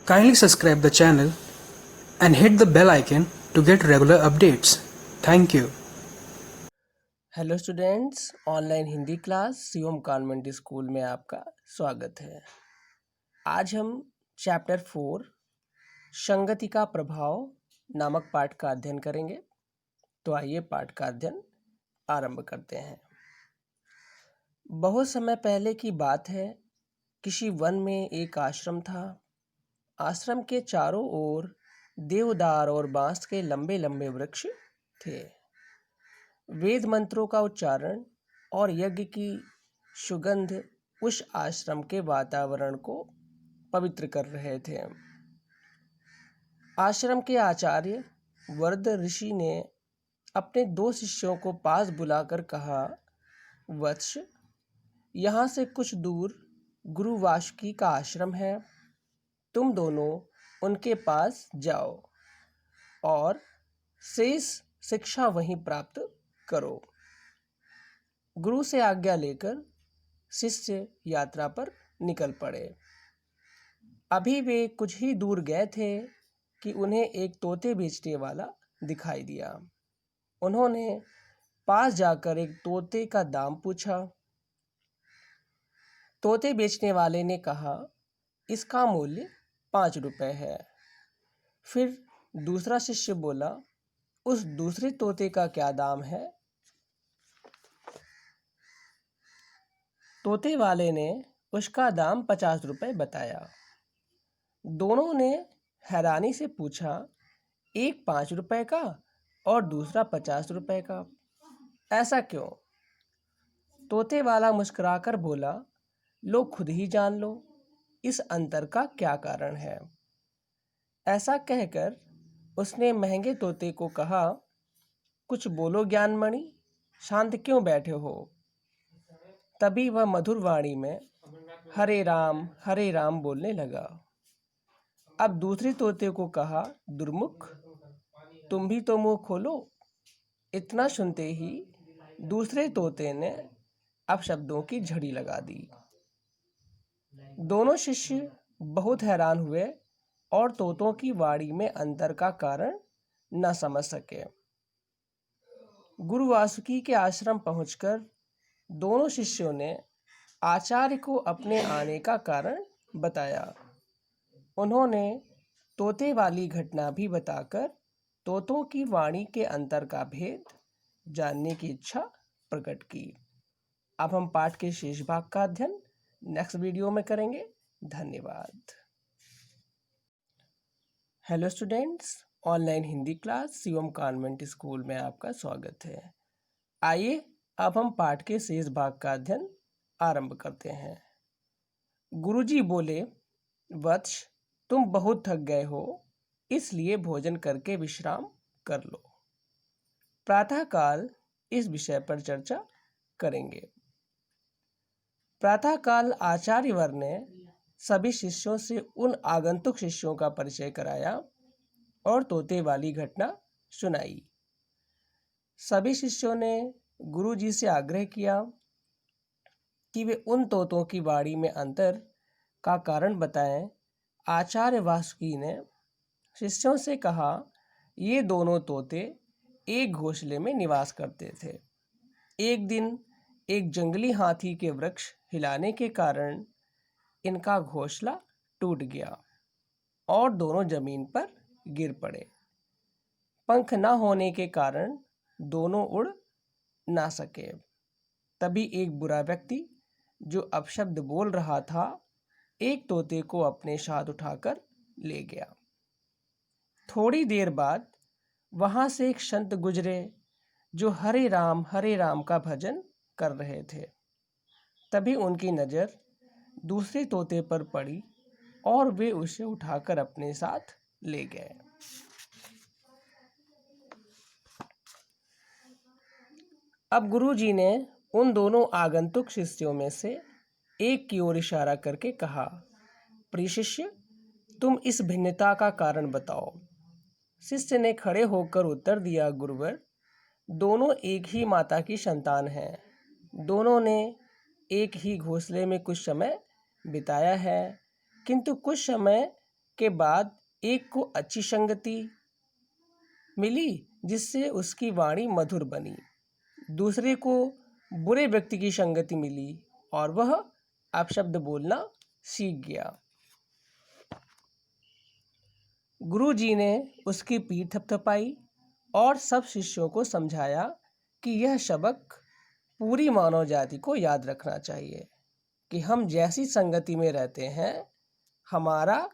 Kindly subscribe the channel and hit the bell icon to get regular updates. Thank you. Hello students, online Hindi class Shivam convent school में आपका स्वागत है। आज हम chapter 4 संगति का प्रभाव नामक पाठ का अध्ययन करेंगे। तो आइए पाठ का अध्ययन आरंभ करते हैं। बहुत समय पहले की बात है। किसी वन में एक आश्रम था। आश्रम के चारों ओर देवदार और बांस के लंबे लंबे वृक्ष थे। वेद मंत्रों का उच्चारण और यज्ञ की सुगंध उस आश्रम के वातावरण को पवित्र कर रहे थे। आश्रम के आचार्य वरद ऋषि ने अपने 2 शिष्यों को पास बुलाकर कहा, वत्स, यहाँ से कुछ दूर गुरु वासुकी का आश्रम है। तुम दोनों उनके पास जाओ और शेष शिक्षा वहीं प्राप्त करो। गुरु से आज्ञा लेकर शिष्य यात्रा पर निकल पड़े। अभी वे कुछ ही दूर गए थे कि उन्हें एक तोते बेचने वाला दिखाई दिया। उन्होंने पास जाकर एक तोते का दाम पूछा। तोते बेचने वाले ने कहा, इसका मूल्य 5 रुपए है। फिर दूसरा शिष्य बोला, उस दूसरे तोते का क्या दाम है? तोते वाले ने उसका दाम 50 रुपए बताया। दोनों ने हैरानी से पूछा, एक 5 रुपए का और दूसरा 50 रुपए का, ऐसा क्यों? तोते वाला मुस्कुराकर बोला, लो खुद ही जान लो इस अंतर का क्या कारण है। ऐसा कहकर उसने महंगे तोते को कहा, कुछ बोलो ज्ञानमणि, शांत क्यों बैठे हो? तभी वह मधुर वाणी में हरे राम बोलने लगा। अब दूसरे तोते को कहा, दुर्मुख, तुम भी तो मुंह खोलो। इतना सुनते ही दूसरे तोते ने अपशब्दों की झड़ी लगा दी। दोनों शिष्य बहुत हैरान हुए और तोतों की वाणी में अंतर का कारण न समझ सके। गुरु वासुकी के आश्रम पहुंचकर दोनों शिष्यों ने आचार्य को अपने आने का कारण बताया। उन्होंने तोते वाली घटना भी बताकर तोतों की वाणी के अंतर का भेद जानने की इच्छा प्रकट की। अब हम पाठ के शेष भाग का अध्ययन नेक्स्ट वीडियो में करेंगे। धन्यवाद। Hello students, online Hindi class Shivam convent school में आपका स्वागत है। आइए अब हम पाठ के शेष भाग का अध्ययन आरंभ करते हैं। गुरुजी बोले, वत्स, तुम बहुत थक गए हो, इसलिए भोजन करके विश्राम कर लो। प्रातःकाल इस विषय पर चर्चा करेंगे। प्रातःकाल आचार्यवर ने सभी शिष्यों से उन आगंतुक शिष्यों का परिचय कराया और तोते वाली घटना सुनाई। सभी शिष्यों ने गुरुजी से आग्रह किया कि वे उन तोतों की वाणी में अंतर का कारण बताएं। आचार्य वासुकी ने शिष्यों से कहा, ये दोनों तोते एक घोंसले में निवास करते थे। एक दिन एक जंगली हाथी के वृक्ष हिलाने के कारण इनका घोंसला टूट गया और दोनों जमीन पर गिर पड़े। पंख न होने के कारण दोनों उड़ ना सके। तभी एक बुरा व्यक्ति जो अपशब्द बोल रहा था, एक तोते को अपने साथ उठाकर ले गया। थोड़ी देर बाद वहां से एक संत गुजरे जो हरे राम का भजन कर रहे थे। तभी उनकी नज़र दूसरे तोते पर पड़ी और वे उसे उठाकर अपने साथ ले गए। अब गुरुजी ने उन दोनों आगंतुक शिष्यों में से एक की ओर इशारा करके कहा, प्रिय शिष्य, तुम इस भिन्नता का कारण बताओ। शिष्य ने खड़े होकर उत्तर दिया, गुरुवर, दोनों एक ही माता की संतान हैं। दोनों ने एक ही घोंसले में कुछ समय बिताया है, किंतु कुछ समय के बाद एक को अच्छी संगति मिली जिससे उसकी वाणी मधुर बनी, दूसरे को बुरे व्यक्ति की संगति मिली और वह अपशब्द बोलना सीख गया। गुरु जी ने उसकी पीठ थपथपाई और सब शिष्यों को समझाया कि यह सबक पूरी मानव जाति को याद रखना चाहिए कि हम जैसी संगति में रहते हैं हमारा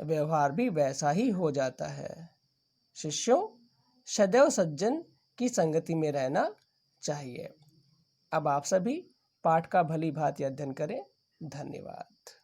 व्यवहार भी वैसा ही हो जाता है। शिष्यों, सदैव सज्जन की संगति में रहना चाहिए। अब आप सभी पाठ का भली भांति अध्ययन करें। धन्यवाद।